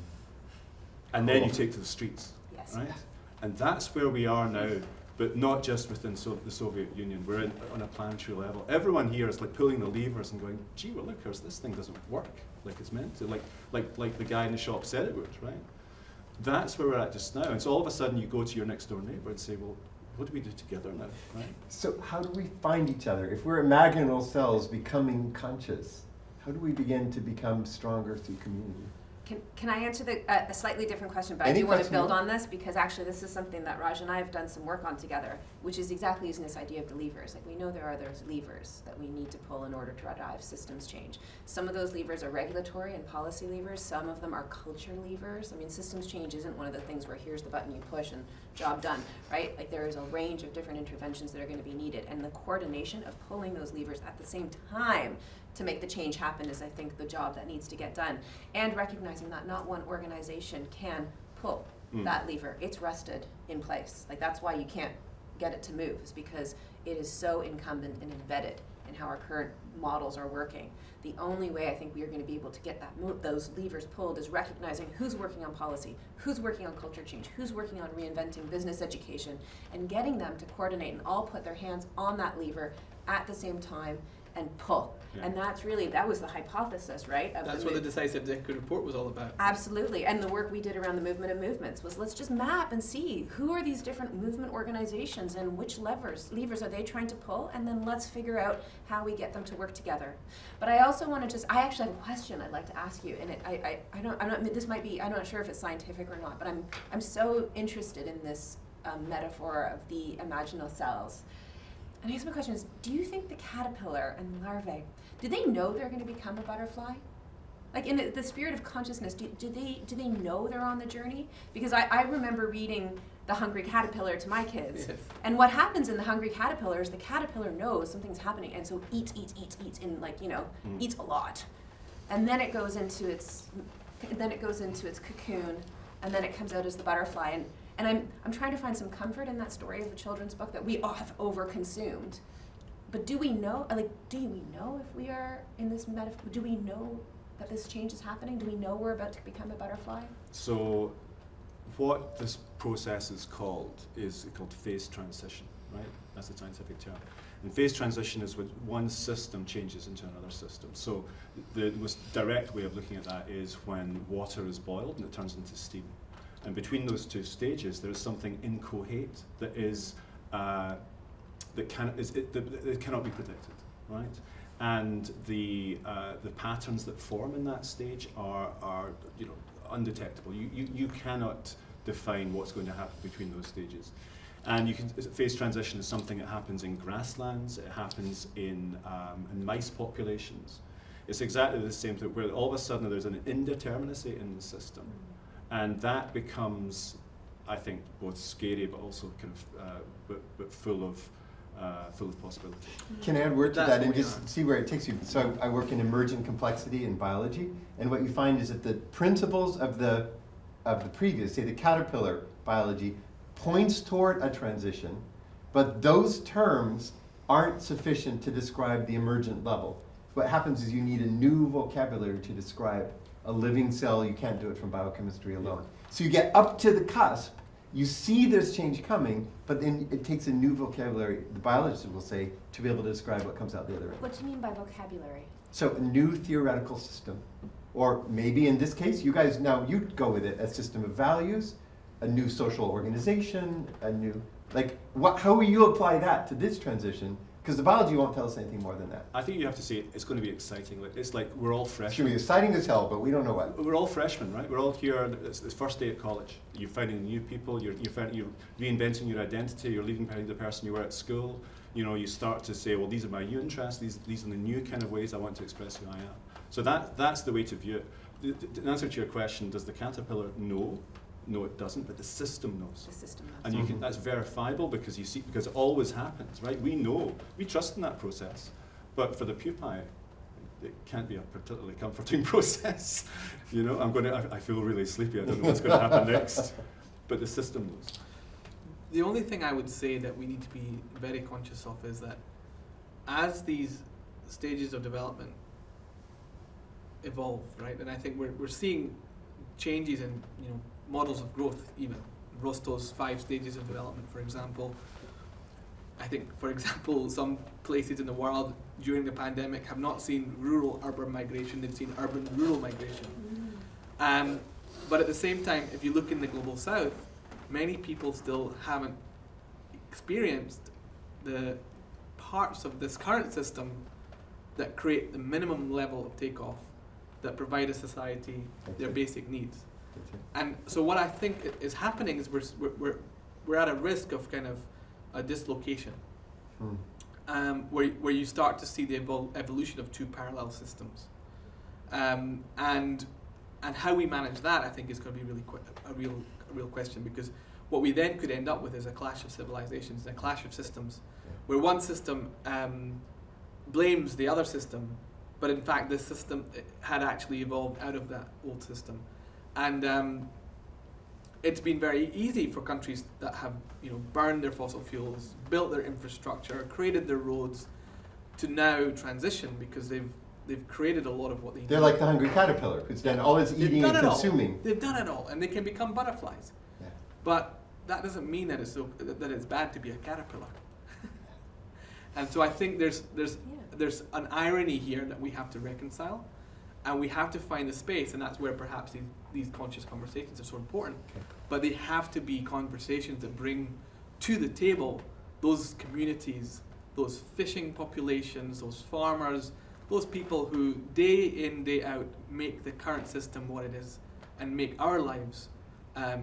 And then you take to the streets, Yes. right? And that's where we are now, but not just within the Soviet Union. We're on a planetary level. Everyone here is like pulling the levers and going, "Gee, well, look, this thing doesn't work like it's meant to," like the guy in the shop said it would, right? That's where we're at just now. And so all of a sudden you go to your next door neighbor and say, "Well, what do we do together now?" Right? So how do we find each other? If we're imaginal cells becoming conscious, how do we begin to become stronger through community? Can I answer a slightly different question, but Any I do want to question build you want. on this, because actually this is something that Raj and I have done some work on together, which is exactly using this idea of the levers. Like, we know there are those levers that we need to pull in order to drive systems change. Some of those levers are regulatory and policy levers. Some of them are culture levers. I mean, systems change isn't one of the things where here's the button you push and job done, right? Like, there is a range of different interventions that are going to be needed, and the coordination of pulling those levers at the same time to make the change happen is, I think, the job that needs to get done. And recognizing that not one organization can pull that lever. It's rested in place. Like, that's why you can't get it to move, is because it is so incumbent and embedded in how our current models are working. The only way I think we are going to be able to get those levers pulled is recognizing who's working on policy, who's working on culture change, who's working on reinventing business education, and getting them to coordinate and all put their hands on that lever at the same time and pull. Yeah. And that was the hypothesis, right? That's what the Decisive Decade report was all about. Absolutely. And the work we did around the movement of movements was, let's just map and see who are these different movement organizations and which levers are they trying to pull, and then let's figure out how we get them to work together. But I also want to I actually have a question I'd like to ask you, and I'm not sure if it's scientific or not, but I'm so interested in this metaphor of the imaginal cells. And I guess my question is, do you think the caterpillar and the larvae, do they know they're going to become a butterfly? Like, in the spirit of consciousness, do they know they're on the journey? Because I remember reading The Hungry Caterpillar to my kids. Yes. And what happens in The Hungry Caterpillar is the caterpillar knows something's happening, and so eats, and eats a lot. and then it goes into its cocoon, and then it comes out as the butterfly. And I'm trying to find some comfort in that story of the children's book that we all have overconsumed. But do we know, do we know if we are in this do we know that this change is happening? Do we know we're about to become a butterfly? So what this process is called phase transition, right? That's the scientific term. And phase transition is when one system changes into another system. So the most direct way of looking at that is when water is boiled and it turns into steam. And between those two stages, there is something incoherent that is that cannot be predicted, right? And the patterns that form in that stage are undetectable. You cannot define what's going to happen between those stages. And phase transition is something that happens in grasslands. It happens in mice populations. It's exactly the same thing, where all of a sudden there's an indeterminacy in the system, and that becomes, I think, both scary but also kind of but full of possibility. Can I add a word to that and That's just see where it takes you? So I work in emergent complexity in biology, and what you find is that the principles of the previous, say the caterpillar biology, points toward a transition, but those terms aren't sufficient to describe the emergent level. What happens is you need a new vocabulary to describe a living cell. You can't do it from biochemistry alone. So you get up to the cusp, you see there's change coming, but then it takes a new vocabulary, the biologists will say, to be able to describe what comes out the other end. What do you mean by vocabulary? So a new theoretical system, or maybe in this case, you guys, now you go with it, a system of values, a new social organization, a new, how will you apply that to this transition? Because the biology won't tell us anything more than that. I think you have to say it's going to be exciting. It's like we're all It's going to freshmen. be exciting as hell, but we don't know what. We're all freshmen, right? We're all here. It's the first day at college. You're finding new people. You're reinventing your identity. You're leaving behind the person you were at school. You start to say, well, these are my new interests. These are the new kind of ways I want to express who I am. So that's the way to view it. In answer to your question, does the caterpillar know? No, it doesn't, but the system knows. The system knows. And that's verifiable because because it always happens, right? We know, we trust in that process. But for the pupae, it can't be a particularly comforting process. I feel really sleepy, I don't know what's going to happen next. But the system knows. The only thing I would say that we need to be very conscious of is that as these stages of development evolve, right? And I think we're seeing changes in models of growth, even Rostow's 5 stages of development, for example. I think, for example, some places in the world during the pandemic have not seen rural-urban migration; they've seen urban-rural migration. But at the same time, if you look in the global south, many people still haven't experienced the parts of this current system that create the minimum level of takeoff that provide a society their basic needs. And so what I think is happening is we're at a risk of kind of a dislocation, where you start to see the evolution of 2 parallel systems, and how we manage that, I think, is going to be really a real question, because what we then could end up with is a clash of civilizations, a clash of systems, where one system blames the other system, but in fact this system had actually evolved out of that old system. And it's been very easy for countries that have burned their fossil fuels, built their infrastructure, created their roads, to now transition, because they've created a lot of what they need. They're like the hungry caterpillar, who's done all its eating and consuming. They've done it all, and they can become butterflies. Yeah. But that doesn't mean that it's bad to be a caterpillar. And so I think there's an irony here that we have to reconcile. And we have to find a space, and that's where perhaps these conscious conversations are so important. Okay. But they have to be conversations that bring to the table those communities, those fishing populations, those farmers, those people who day in, day out make the current system what it is and make our lives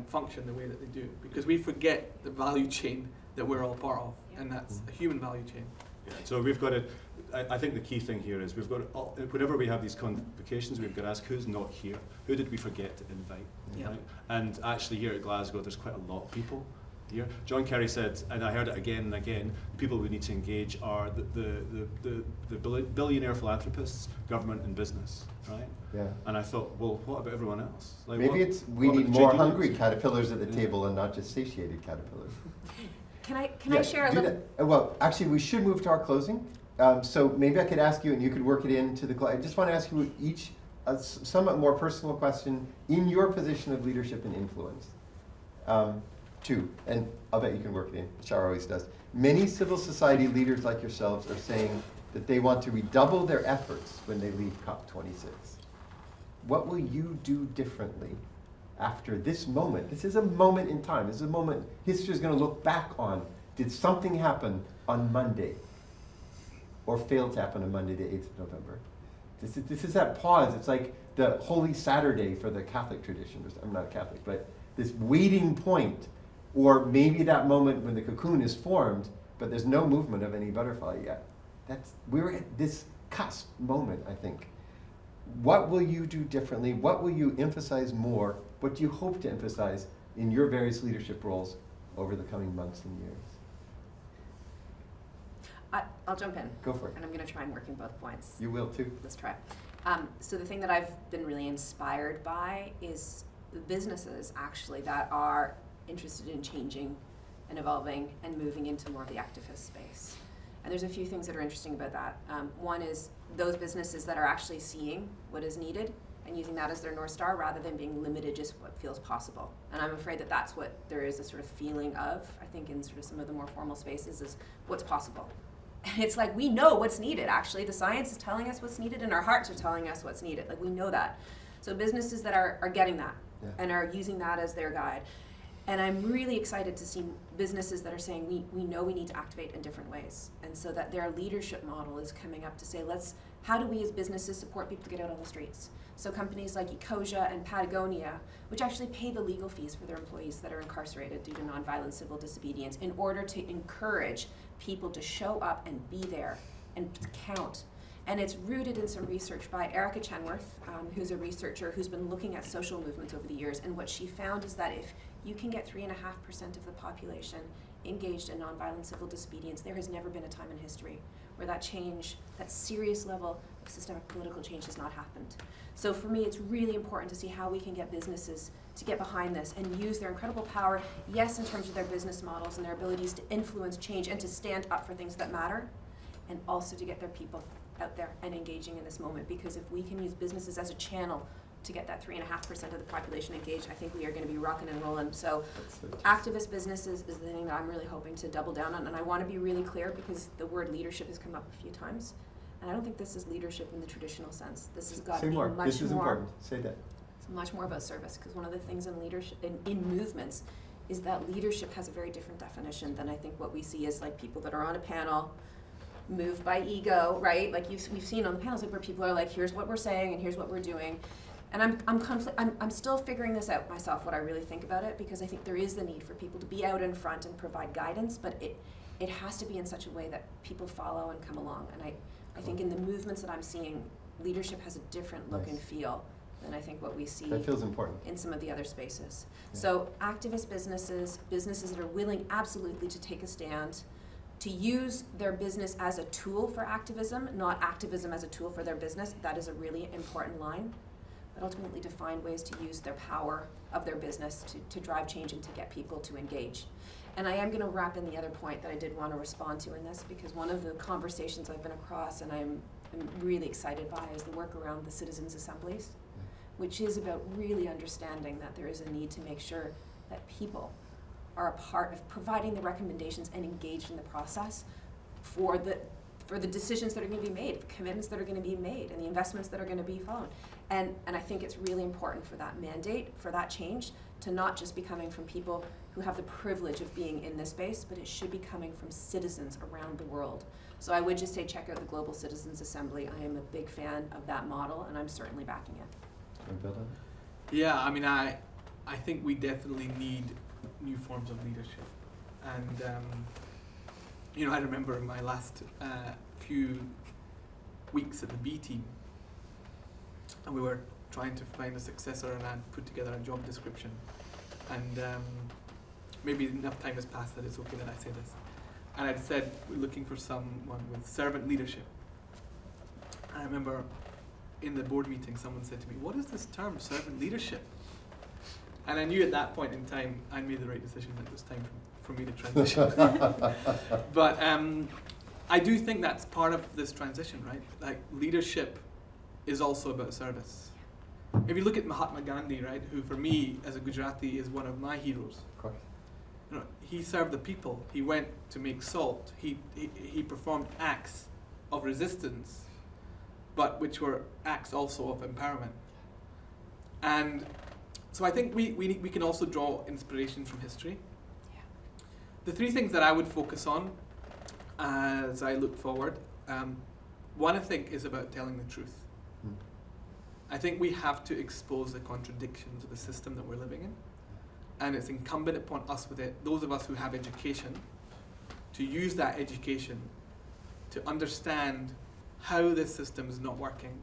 function the way that they do. Because we forget the value chain that we're all part of, and that's a human value chain. Yeah. So we've got to, I think the key thing here is we've got to, whenever we have these convocations, we've got to ask who's not here, who did we forget to invite, right? And actually here at Glasgow, there's quite a lot of people here. John Kerry said, and I heard it again and again, the people we need to engage are the billionaire philanthropists, government and business, right? Yeah. And I thought, well, what about everyone else? Like, Maybe we what need about the more trade hungry unions? caterpillars at the table and not just satiated caterpillars. Can I Yeah, share a do little? that. Well, actually, we should move to our closing. So maybe I could ask you, and you could work it into the. I just want to ask you each a somewhat more personal question in your position of leadership and influence. Two, and I'll bet you can work it in. Shar always does. Many civil society leaders like yourselves are saying that they want to redouble their efforts when they leave COP26. What will you do differently after this moment? This is a moment in time. This is a moment history is going to look back on. Did something happen on Monday? Or fail to happen on Monday, the 8th of November? This is that pause. It's like the Holy Saturday for the Catholic tradition. I'm not a Catholic, but this waiting point. Or maybe that moment when the cocoon is formed, but there's no movement of any butterfly yet. We're at this cusp moment, I think. What will you do differently? What will you emphasize more? What do you hope to emphasize in your various leadership roles over the coming months and years? I'll jump in. Go for it. And I'm going to try and work in both points. You will too. Let's try. So the thing that I've been really inspired by is the businesses actually that are interested in changing and evolving and moving into more of the activist space. And there's a few things that are interesting about that. One is those businesses that are actually seeing what is needed and using that as their North Star rather than being limited just what feels possible. And I'm afraid that that's what there is a sort of feeling of, I think, in sort of some of the more formal spaces is what's possible. And it's like, we know what's needed, actually. The science is telling us what's needed and our hearts are telling us what's needed. Like, we know that. So businesses that are getting that and are using that as their guide. And I'm really excited to see businesses that are saying, we know we need to activate in different ways. And so that their leadership model is coming up to say, how do we as businesses support people to get out on the streets? So companies like Ecosia and Patagonia, which actually pay the legal fees for their employees that are incarcerated due to nonviolent civil disobedience in order to encourage people to show up and be there and count. And it's rooted in some research by Erica Chenworth, who's a researcher who's been looking at social movements over the years. And what she found is that if you can get 3.5% of the population engaged in nonviolent civil disobedience, there has never been a time in history where that change, that serious level of systemic political change has not happened. So for me, it's really important to see how we can get businesses to get behind this and use their incredible power, yes, in terms of their business models and their abilities to influence change and to stand up for things that matter, and also to get their people out there and engaging in this moment. Because if we can use businesses as a channel to get that 3.5% of the population engaged, I think we are going to be rocking and rolling. So activist businesses is the thing that I'm really hoping to double down on. And I want to be really clear because the word leadership has come up a few times. And I don't think this is leadership in the traditional sense. This has got to be much This is more. important. Say that. It's much more about service, because one of the things in leadership, in movements, is that leadership has a very different definition than I think what we see as like people that are on a panel, moved by ego, right? Like we've seen on the panels, like where people are like, here's what we're saying and here's what we're doing. And I'm still figuring this out myself, what I really think about it, because I think there is the need for people to be out in front and provide guidance, but it has to be in such a way that people follow and come along. And I think in the movements that I'm seeing, leadership has a different look and feel than I think what we see That feels important. in some of the other spaces. Yeah. So activist businesses that are willing absolutely to take a stand, to use their business as a tool for activism, not activism as a tool for their business, that is a really important line. But ultimately to find ways to use their power of their business to drive change and to get people to engage. And I am going to wrap in the other point that I did want to respond to in this, because one of the conversations I've been across and I'm really excited by is the work around the citizens' assemblies, which is about really understanding that there is a need to make sure that people are a part of providing the recommendations and engaged in the process for the decisions that are going to be made, the commitments that are going to be made, and the investments that are going to be followed. And I think it's really important for that mandate, for that change, to not just be coming from people who have the privilege of being in this space, but it should be coming from citizens around the world. So I would just say check out the Global Citizens Assembly. I am a big fan of that model, and I'm certainly backing it. Can I build on it? Yeah, I mean, I think we definitely need new forms of leadership. And, I remember my last few weeks at the B team, and we were trying to find a successor, and I'd put together a job description. And maybe enough time has passed that it's okay that I say this. And I'd said, we're looking for someone with servant leadership. And I remember in the board meeting, someone said to me, what is this term, servant leadership? And I knew at that point in time, I made the right decision that it was time for me to transition. But I do think that's part of this transition, right? Like, leadership is also about service. If you look at Mahatma Gandhi, right, who for me as a Gujarati is one of my heroes. Of course. You know, he served the people. He went to make salt. He performed acts of resistance, but which were acts also of empowerment. And so I think we can also draw inspiration from history. Yeah. The three things that I would focus on as I look forward, one I think is about telling the truth. I think we have to expose the contradictions of the system that we're living in. And it's incumbent upon us with it, those of us who have education, to use that education to understand how this system is not working,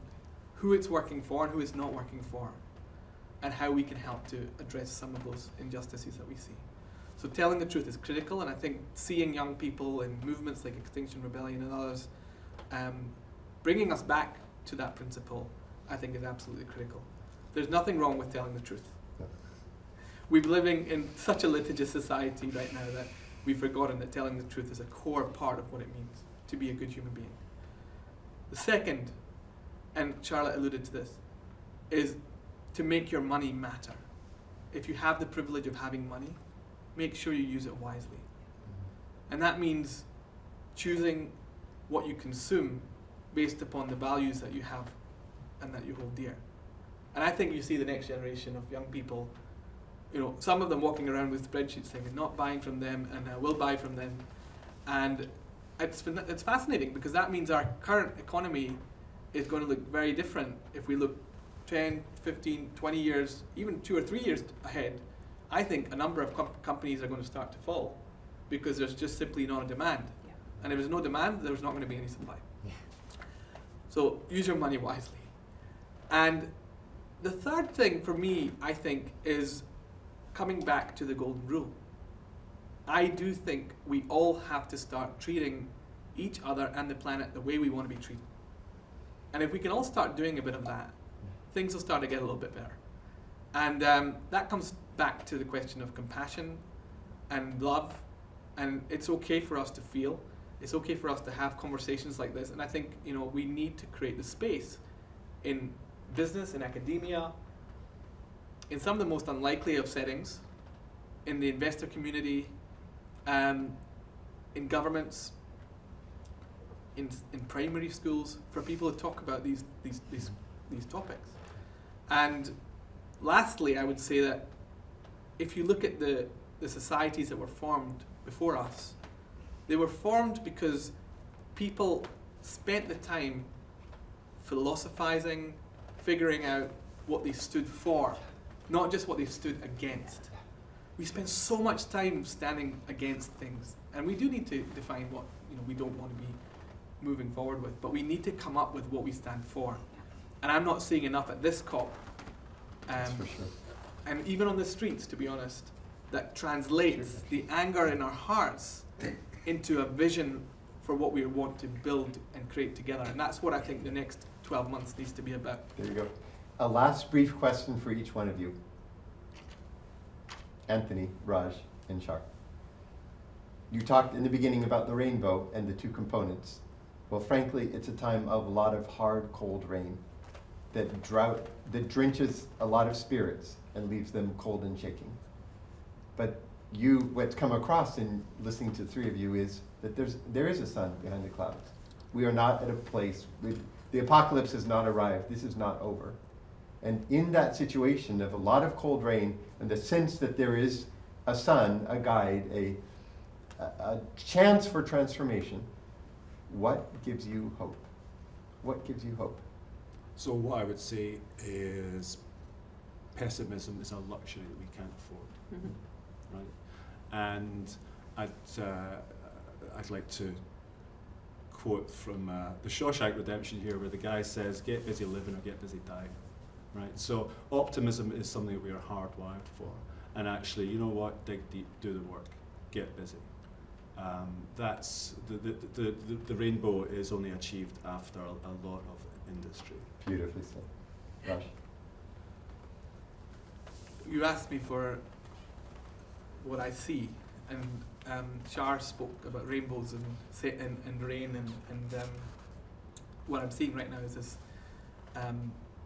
who it's working for and who it's not working for, and how we can help to address some of those injustices that we see. So telling the truth is critical, and I think seeing young people in movements like Extinction Rebellion and others bringing us back to that principle, I think is absolutely critical. There's nothing wrong with telling the truth. We're living in such a litigious society right now that we've forgotten that telling the truth is a core part of what it means to be a good human being. The second, and Charlotte alluded to this, is to make your money matter. If you have the privilege of having money, make sure you use it wisely. And that means choosing what you consume based upon the values that you have and that you hold dear. And I think you see the next generation of young people, you know, some of them walking around with spreadsheets saying, "I'm not buying from them and I will buy from them." And it's fascinating because that means our current economy is going to look very different if we look 10, 15, 20 years, even 2 or 3 years ahead. I think a number of companies are going to start to fall because there's just simply not a demand. Yeah. And if there's no demand, there's not going to be any supply. So use your money wisely. And the third thing for me, I think, is coming back to the golden rule. I do think we all have to start treating each other and the planet the way we want to be treated. And if we can all start doing a bit of that, things will start to get a little bit better. And that comes back to the question of compassion and love. And it's okay for us to feel. It's okay for us to have conversations like this. And I think, you know, we need to create the space in business, in academia, in some of the most unlikely of settings, in the investor community, in governments, in primary schools, for people to talk about these topics. And lastly, I would say that if you look at the societies that were formed before us, they were formed because people spent the time philosophizing, figuring out what they stood for, not just what they stood against. We spend so much time standing against things, and we do need to define what, you know, we don't want to be moving forward with, but we need to come up with what we stand for. And I'm not seeing enough at this COP, That's for sure. and even on the streets, to be honest, that translates the anger in our hearts into a vision for what we want to build and create together. And that's what I think the next 12 months needs to be about. There you go. A last brief question for each one of you. Anthony, Raj, and Char. You talked in the beginning about the rainbow and the two components. Well, frankly, it's a time of a lot of hard, cold rain that drenches a lot of spirits and leaves them cold and shaking. But what's come across in listening to the three of you is that there is a sun behind the clouds. We are not at a place, the apocalypse has not arrived, this is not over. And in that situation of a lot of cold rain and the sense that there is a sun, a guide, a chance for transformation, what gives you hope? What gives you hope? So what I would say is pessimism is a luxury that we can't afford, right? And I'd like to quote from the Shawshank Redemption here, where the guy says, "Get busy living or get busy dying," right? So optimism is something that we are hardwired for, and actually, you know what, dig deep, do the work, get busy. That's the rainbow is only achieved after a lot of industry. Beautifully said. Raj? You asked me for what I see, and Shar spoke about rainbows and rain, and what I'm seeing right now is this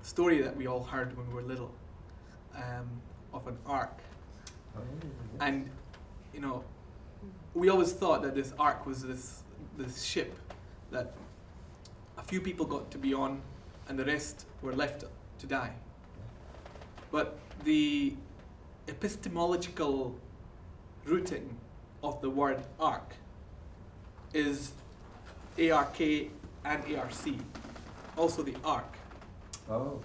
story that we all heard when we were little, of an ark. Oh, yes. And you know, we always thought that this ark was this ship that a few people got to be on, and the rest were left to die. But the epistemological rooting of the word ark is ARK and ARC, also the ark. Oh.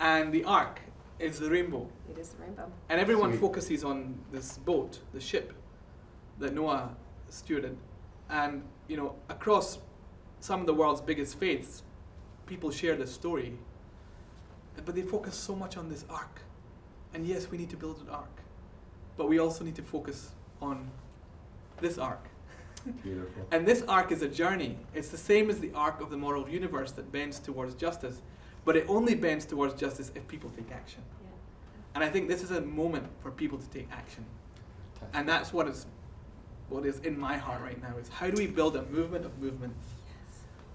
And the ark is the rainbow. It is the rainbow. And everyone Sweet. focuses on this boat, the ship that Noah stewarded. And you know, across some of the world's biggest faiths, people share this story, but they focus so much on this ark. And yes, we need to build an ark, but we also need to focus on this ark. Beautiful. And this arc is a journey. It's the same as the arc of the moral universe that bends towards justice, but it only bends towards justice if people take action. Yeah. And I think this is a moment for people to take action. And that's what is in my heart right now, is how do we build a movement of movements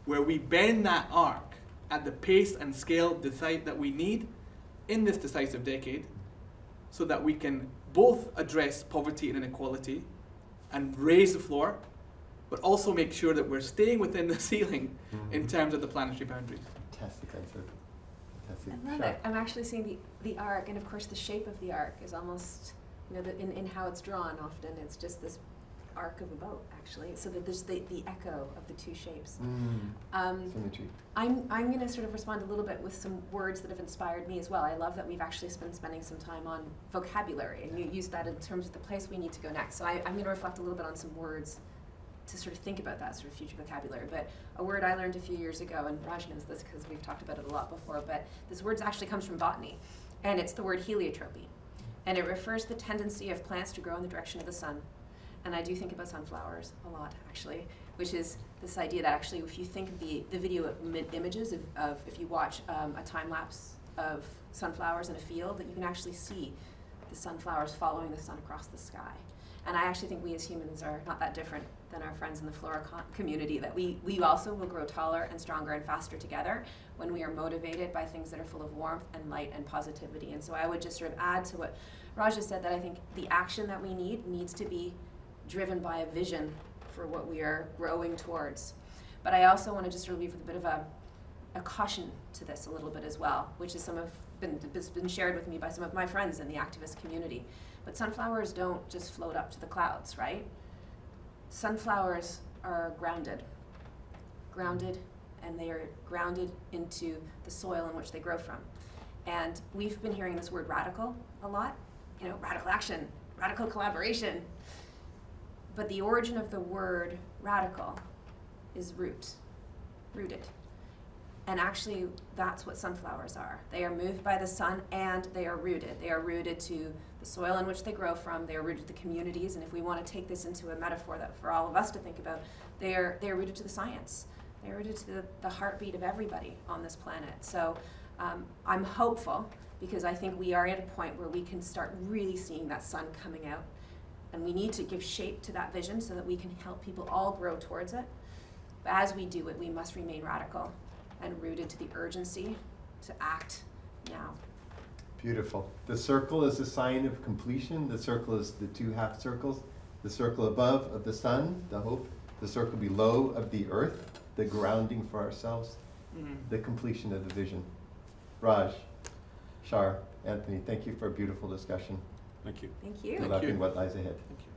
where we bend that arc at the pace and scale that we need in this decisive decade, so that we can both address poverty and inequality and raise the floor, but also make sure that we're staying within the ceiling in terms of the planetary boundaries. Fantastic answer. Fantastic. I love Shar? it. I'm actually seeing the arc, and of course the shape of the arc is almost, you know, in how it's drawn often, it's just this arc of a boat, actually, so that there's the echo of the two shapes. Symmetry. I'm going to sort of respond a little bit with some words that have inspired me as well. I love that we've actually been spending some time on vocabulary, and you used that in terms of the place we need to go next. So I'm going to reflect a little bit on some words to sort of think about that sort of future vocabulary. But a word I learned a few years ago, and Raj knows this because we've talked about it a lot before, but this word actually comes from botany, and it's the word heliotropy. And it refers to the tendency of plants to grow in the direction of the sun. And I do think about sunflowers a lot, actually, which is this idea that actually if you think of the video images of if you watch a time lapse of sunflowers in a field, that you can actually see the sunflowers following the sun across the sky. And I actually think we as humans are not that different than our friends in the flora community, that we also will grow taller and stronger and faster together when we are motivated by things that are full of warmth and light and positivity. And so I would just sort of add to what Raj has said, that I think the action that we needs to be driven by a vision for what we are growing towards. But I also want to just sort of leave with a bit of a caution to this a little bit as well, which is has been shared with me by some of my friends in the activist community. But sunflowers don't just float up to the clouds, right? Sunflowers are grounded, and they are grounded into the soil in which they grow from. And we've been hearing this word radical a lot, you know, radical action, radical collaboration. But the origin of the word radical is rooted. And actually, that's what sunflowers are. They are moved by the sun, and they are rooted. They are rooted to the soil in which they grow from. They are rooted to the communities. And if we want to take this into a metaphor that for all of us to think about, they are rooted to the science. They are rooted to the heartbeat of everybody on this planet. So I'm hopeful, because I think we are at a point where we can start really seeing that sun coming out. And we need to give shape to that vision so that we can help people all grow towards it. But as we do it, we must remain radical and rooted to the urgency to act now. Beautiful. The circle is a sign of completion. The circle is the two half circles. The circle above of the sun, the hope. The circle below of the earth, the grounding for ourselves. The completion of the vision. Raj, Shar, Anthony, thank you for a beautiful discussion. Thank you. Thank you. Good Thank luck you. in what lies ahead. Thank you.